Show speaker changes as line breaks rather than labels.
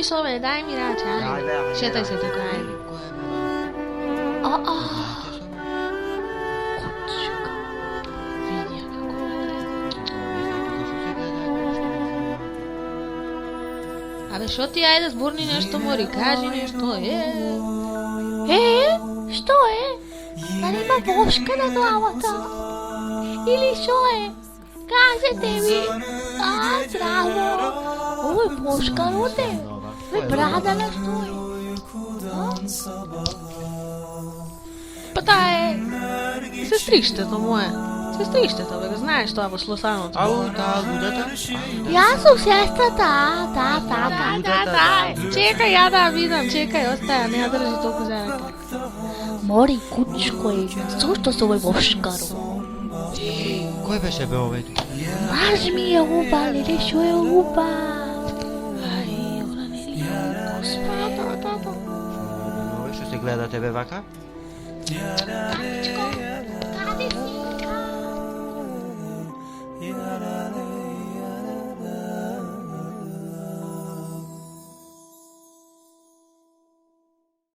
s ove, daj mi rače, ajde. Šetaj se tukaj, ajde. Kočka. Vidi ja kako Абе, шо ти ајде зборни нешто, мори, кажи нешто,
Што е? Дали има вошка на главата? Или шо е? Кажете ми. Здраво. Ово е вошка роде. Брада на што е?
Па таа е сестриштето моје. Сестриштето, бе, го знаеш тоа во Слосаното.
Ау, таа лудата?
Јас сум сестрата,
Чекај, ја да видам, чекај, остаја, не ја држи толку за рака.
Мори, кучко е, зошто се овој вошкаро?
Кој беше бе овој?
Маж ми е убав, или шо е убав?
Ај, ора не ли, господа, тато.
Што се гледате бе вака?
Таничко,